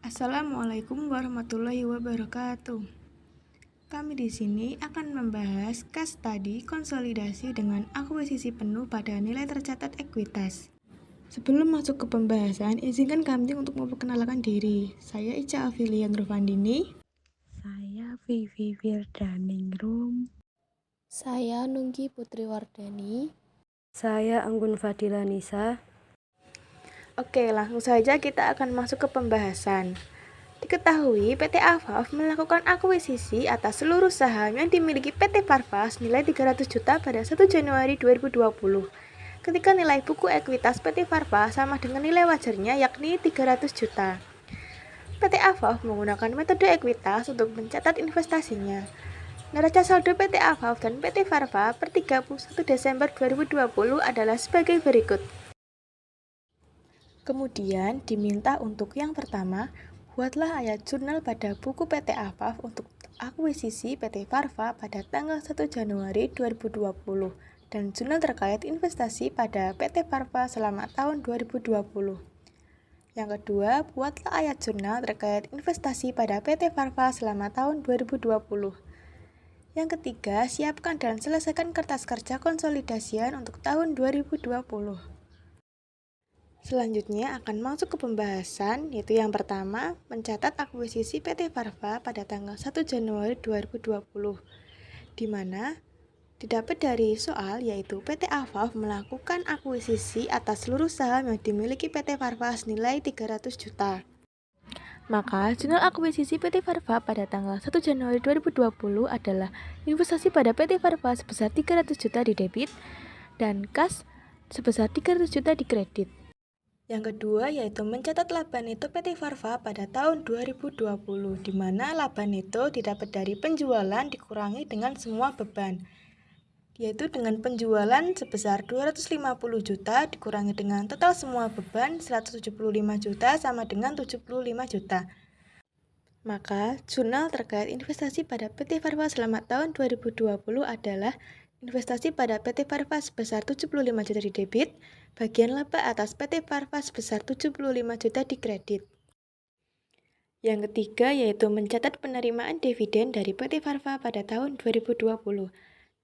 Assalamualaikum warahmatullahi wabarakatuh. Kami di sini akan membahas case study konsolidasi dengan akuisisi penuh pada nilai tercatat ekuitas. Sebelum masuk ke pembahasan, izinkan kami untuk memperkenalkan diri. Saya Ica Afilian Rufandini. Saya Vivi Wirdaningrum. Saya Nunggi Putri Wardani. Saya Anggun Fadila Nisa. Oke, langsung saja kita akan masuk ke pembahasan. Diketahui PT Avaf melakukan akuisisi atas seluruh saham yang dimiliki PT Farfas nilai 300 juta pada 1 Januari 2020. Ketika nilai buku ekuitas PT Farfas sama dengan nilai wajarnya yakni 300 juta. PT Avaf menggunakan metode ekuitas untuk mencatat investasinya. Neraca saldo PT Avaf dan PT Farfa per 31 Desember 2020 adalah sebagai berikut. Kemudian diminta untuk yang pertama, buatlah ayat jurnal pada buku PT Avaf untuk akuisisi PT Farfa pada tanggal 1 Januari 2020 dan jurnal terkait investasi pada PT Farfa selama tahun 2020. Yang kedua, buatlah ayat jurnal terkait investasi pada PT Farfa selama tahun 2020. Yang ketiga, siapkan dan selesaikan kertas kerja konsolidasian untuk tahun 2020. Selanjutnya akan masuk ke pembahasan, yaitu yang pertama, mencatat akuisisi PT Farfa pada tanggal 1 Januari 2020, di mana didapat dari soal yaitu PT Avaf melakukan akuisisi atas seluruh saham yang dimiliki PT Farfa senilai 300 juta. Maka, jurnal akuisisi PT Farfa pada tanggal 1 Januari 2020 adalah investasi pada PT Farfa sebesar 300 juta di debit dan kas sebesar 300 juta di kredit. Yang kedua yaitu mencatat laba neto PT Farfa pada tahun 2020, di mana laba neto didapat dari penjualan dikurangi dengan semua beban, yaitu dengan penjualan sebesar 250 juta dikurangi dengan total semua beban 175 juta sama dengan 75 juta. Maka, jurnal terkait investasi pada PT Farfa selama tahun 2020 adalah investasi pada PT Farfa sebesar 75 juta di debit, bagian laba atas PT Farfa sebesar 75 juta di kredit. Yang ketiga yaitu mencatat penerimaan dividen dari PT Farfa pada tahun 2020,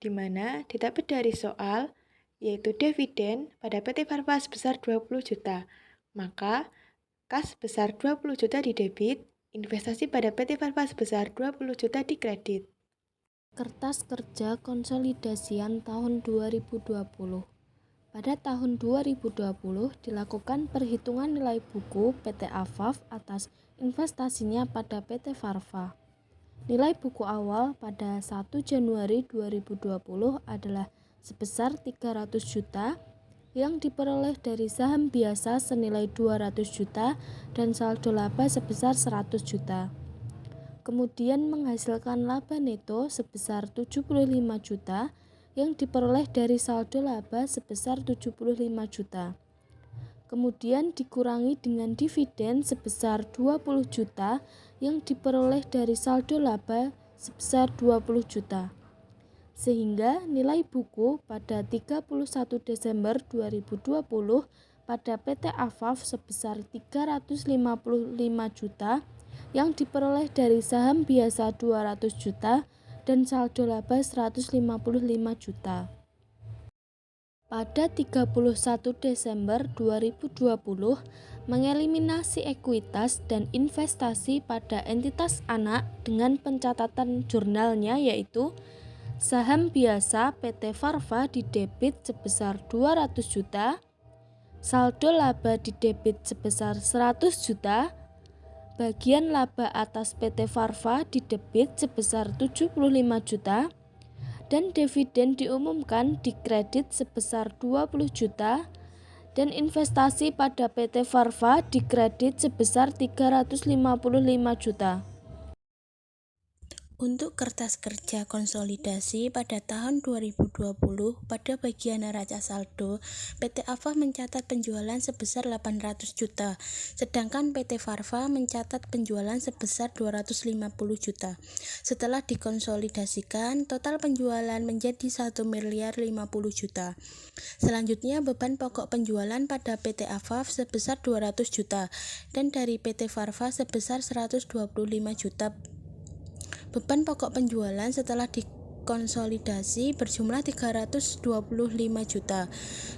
di mana didapat dari soal yaitu dividen pada PT Farfa sebesar 20 juta. Maka, kas sebesar 20 juta di debit, investasi pada PT Farfa sebesar 20 juta di kredit. Kertas kerja konsolidasian tahun 2020. Pada tahun 2020 dilakukan perhitungan nilai buku PT Avaf atas investasinya pada PT Farfa. Nilai buku awal pada 1 Januari 2020 adalah sebesar 300 juta yang diperoleh dari saham biasa senilai 200 juta dan saldo laba sebesar 100 juta. Kemudian menghasilkan laba neto sebesar 75 juta yang diperoleh dari saldo laba sebesar 75 juta. Kemudian dikurangi dengan dividen sebesar 20 juta yang diperoleh dari saldo laba sebesar 20 juta. Sehingga nilai buku pada 31 Desember 2020 pada PT Avaf sebesar 355 juta yang diperoleh dari saham biasa 200 juta dan saldo laba 155 juta. Pada 31 Desember 2020 mengeliminasi ekuitas dan investasi pada entitas anak dengan pencatatan jurnalnya yaitu saham biasa PT Farfa di debit sebesar 200 juta, saldo laba di debit sebesar 100 juta, bagian laba atas PT Farfa di debit sebesar 75 juta, dan dividen diumumkan di kredit sebesar 20 juta, dan investasi pada PT Farfa di kredit sebesar 355 juta. Untuk kertas kerja konsolidasi pada tahun 2020 pada bagian neraca saldo, PT AFAF mencatat penjualan sebesar 800 juta, sedangkan PT Farva mencatat penjualan sebesar 250 juta. Setelah dikonsolidasikan, total penjualan menjadi 1 miliar 50 juta. Selanjutnya, beban pokok penjualan pada PT AFAF sebesar 200 juta dan dari PT Farva sebesar 125 juta. Beban pokok penjualan setelah dikonsolidasi berjumlah 325 juta.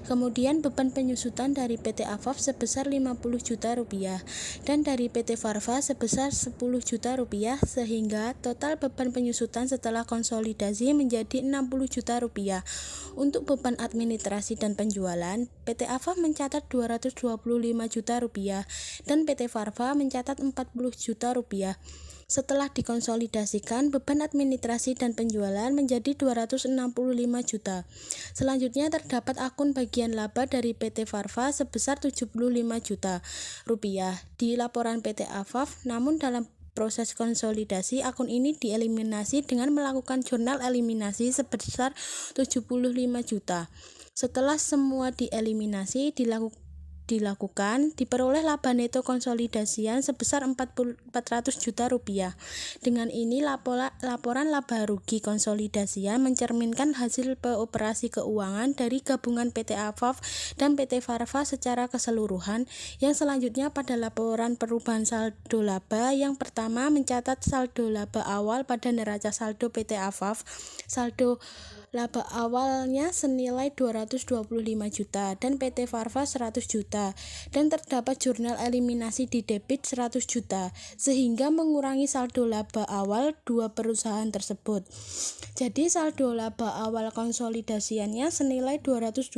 Kemudian beban penyusutan dari PT AFAF sebesar 50 juta rupiah dan dari PT Farva sebesar 10 juta rupiah, sehingga total beban penyusutan setelah konsolidasi menjadi 60 juta rupiah. Untuk beban administrasi dan penjualan, PT AFAF mencatat 225 juta rupiah dan PT Farva mencatat 40 juta rupiah. Setelah dikonsolidasikan, beban administrasi dan penjualan menjadi 265 juta. Selanjutnya terdapat akun bagian laba dari PT Farva sebesar 75 juta rupiah di laporan PT AFAF, namun dalam proses konsolidasi akun ini dieliminasi dengan melakukan jurnal eliminasi sebesar 75 juta. Setelah semua dieliminasi diperoleh laba neto konsolidasian sebesar 400 juta rupiah. Dengan ini laporan laba rugi konsolidasian mencerminkan hasil operasi keuangan dari gabungan PT AFAF dan PT Farva secara keseluruhan. Yang selanjutnya pada laporan perubahan saldo laba, yang pertama mencatat saldo laba awal pada neraca saldo PT AFAF. Saldo laba awalnya senilai 225 juta dan PT Farva 100 juta dan terdapat jurnal eliminasi di debit 100 juta sehingga mengurangi saldo laba awal dua perusahaan tersebut. Jadi saldo laba awal konsolidasiannya senilai 225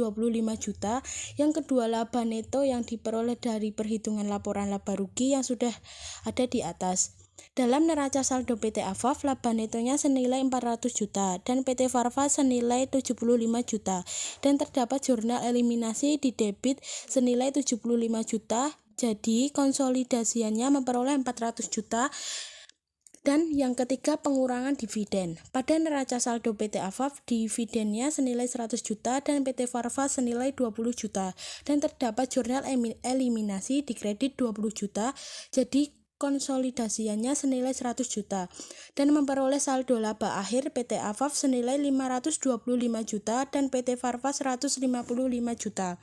juta. Yang kedua, laba neto yang diperoleh dari perhitungan laporan laba rugi yang sudah ada di atas. Dalam neraca saldo PT AFAF, laba netonya senilai 400 juta dan PT Farva senilai 75 juta dan terdapat jurnal eliminasi di debit senilai 75 juta. Jadi konsolidasiannya memperoleh 400 juta. Dan yang ketiga, pengurangan dividen. Pada neraca saldo PT AFAF, dividennya senilai 100 juta dan PT Farva senilai 20 juta dan terdapat jurnal eliminasi di kredit 20 juta. Jadi konsolidasiannya senilai 100 juta dan memperoleh saldo laba akhir PT AFAF senilai 525 juta dan PT Farva 155 juta.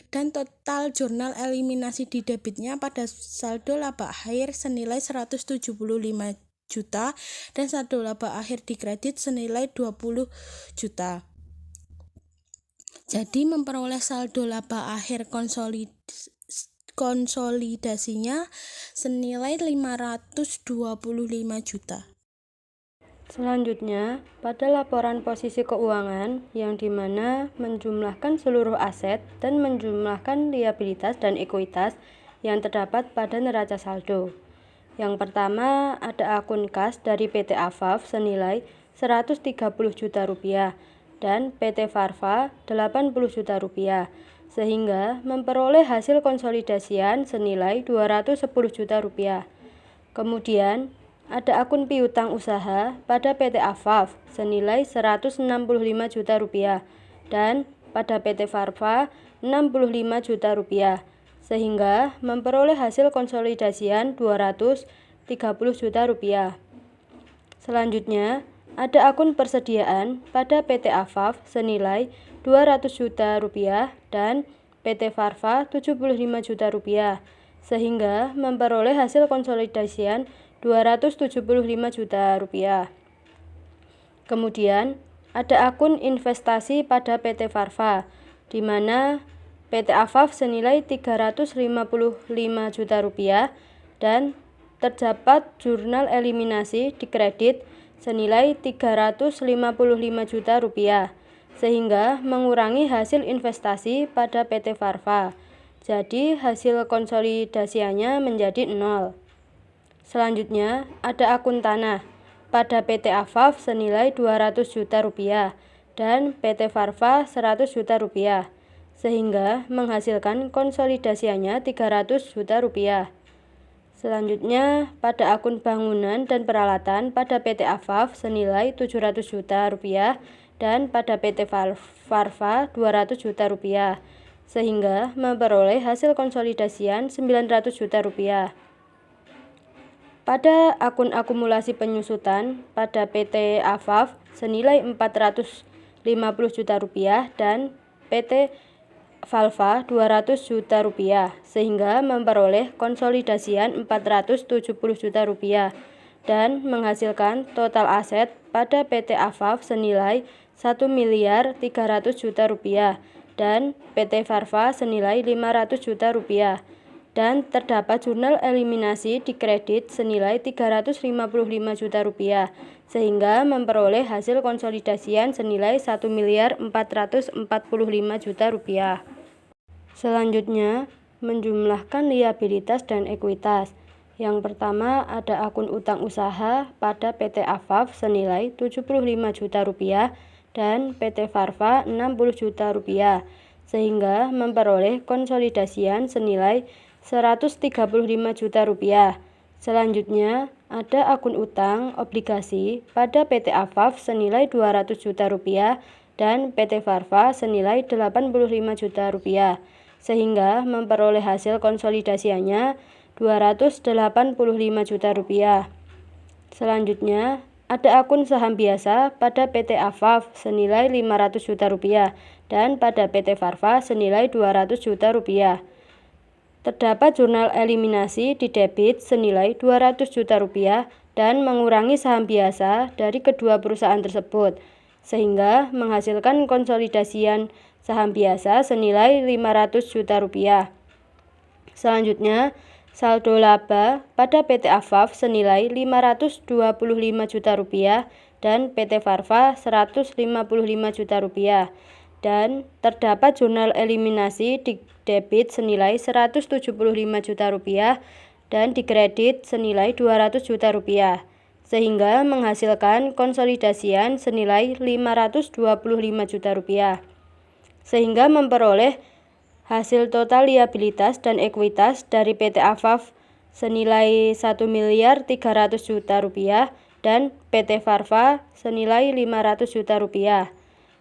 Dan total jurnal eliminasi di debitnya pada saldo laba akhir senilai 175 juta dan saldo laba akhir di kredit senilai 20 juta. Jadi memperoleh saldo laba akhir konsolidasinya senilai 525 juta. Selanjutnya, pada laporan posisi keuangan yang dimana menjumlahkan seluruh aset dan menjumlahkan liabilitas dan ekuitas yang terdapat pada neraca saldo. Yang pertama, ada akun kas dari PT AFAF senilai 130 juta rupiah dan PT Farva 80 juta rupiah, sehingga memperoleh hasil konsolidasian senilai 210 juta rupiah. Kemudian, ada akun piutang usaha pada PT AFAF senilai 165 juta rupiah dan pada PT Farva 65 juta rupiah, sehingga memperoleh hasil konsolidasian 230 juta rupiah. Selanjutnya, ada akun persediaan pada PT AFAF senilai 200 juta rupiah dan PT Farva 75 juta rupiah, sehingga memperoleh hasil konsolidasian 275 juta rupiah. Kemudian, ada akun investasi pada PT Farva, di mana PT AFAF senilai 355 juta rupiah dan terdapat jurnal eliminasi di kredit senilai 355 juta rupiah, sehingga mengurangi hasil investasi pada PT Farva. Jadi hasil konsolidasiannya menjadi 0. Selanjutnya, ada akun tanah pada PT AFAF senilai 200 juta rupiah dan PT Farva 100 juta rupiah, sehingga menghasilkan konsolidasiannya 300 juta rupiah. Selanjutnya, pada akun bangunan dan peralatan pada PT Afaf senilai 700 juta rupiah dan pada PT Farva 200 juta rupiah, sehingga memperoleh hasil konsolidasian 900 juta rupiah. Pada akun akumulasi penyusutan pada PT Afaf senilai 450 juta rupiah dan PT Farva 200 juta rupiah, sehingga memperoleh konsolidasian 470 juta rupiah dan menghasilkan total aset pada PT Afaf senilai 1 miliar 300 juta rupiah dan PT Farva senilai 500 juta rupiah. Dan terdapat jurnal eliminasi di kredit senilai 355 juta rupiah, sehingga memperoleh hasil konsolidasian senilai 1 miliar 445 juta rupiah. Selanjutnya, menjumlahkan liabilitas dan ekuitas. Yang pertama ada akun utang usaha pada PT Afaf senilai 75 juta rupiah dan PT Farva 60 juta rupiah, sehingga memperoleh konsolidasian senilai 135 juta rupiah. Selanjutnya, ada akun utang obligasi pada PT Afaf senilai 200 juta rupiah dan PT Farva senilai 85 juta rupiah, sehingga memperoleh hasil konsolidasiannya 285 juta rupiah. Selanjutnya, ada akun saham biasa pada PT Afaf senilai 500 juta rupiah dan pada PT Farva senilai 200 juta rupiah. Terdapat jurnal eliminasi di debit senilai 200 juta rupiah dan mengurangi saham biasa dari kedua perusahaan tersebut, sehingga menghasilkan konsolidasian saham biasa senilai 500 juta rupiah. Selanjutnya, saldo laba pada PT Afaf senilai 525 juta rupiah dan PT Farva 155 juta rupiah. Dan terdapat jurnal eliminasi di debit senilai 175 juta rupiah dan di kredit senilai 200 juta rupiah, sehingga menghasilkan konsolidasian senilai 525 juta rupiah, sehingga memperoleh hasil total liabilitas dan ekuitas dari PT Afaf senilai 1 miliar 300 juta rupiah dan PT Farva senilai 500 juta rupiah.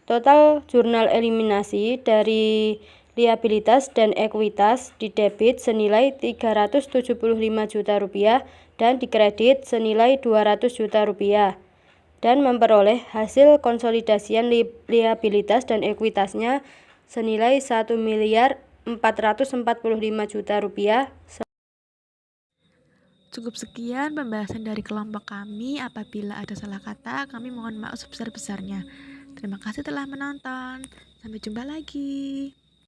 Total jurnal eliminasi dari liabilitas dan ekuitas di debit senilai 375 juta rupiah dan di kredit senilai 200 juta rupiah, dan memperoleh hasil konsolidasian liabilitas dan ekuitasnya senilai 1 miliar 445 juta rupiah. Cukup sekian pembahasan dari kelompok kami. Apabila ada salah kata, kami mohon maaf sebesar-besarnya. Terima kasih telah menonton. Sampai jumpa lagi.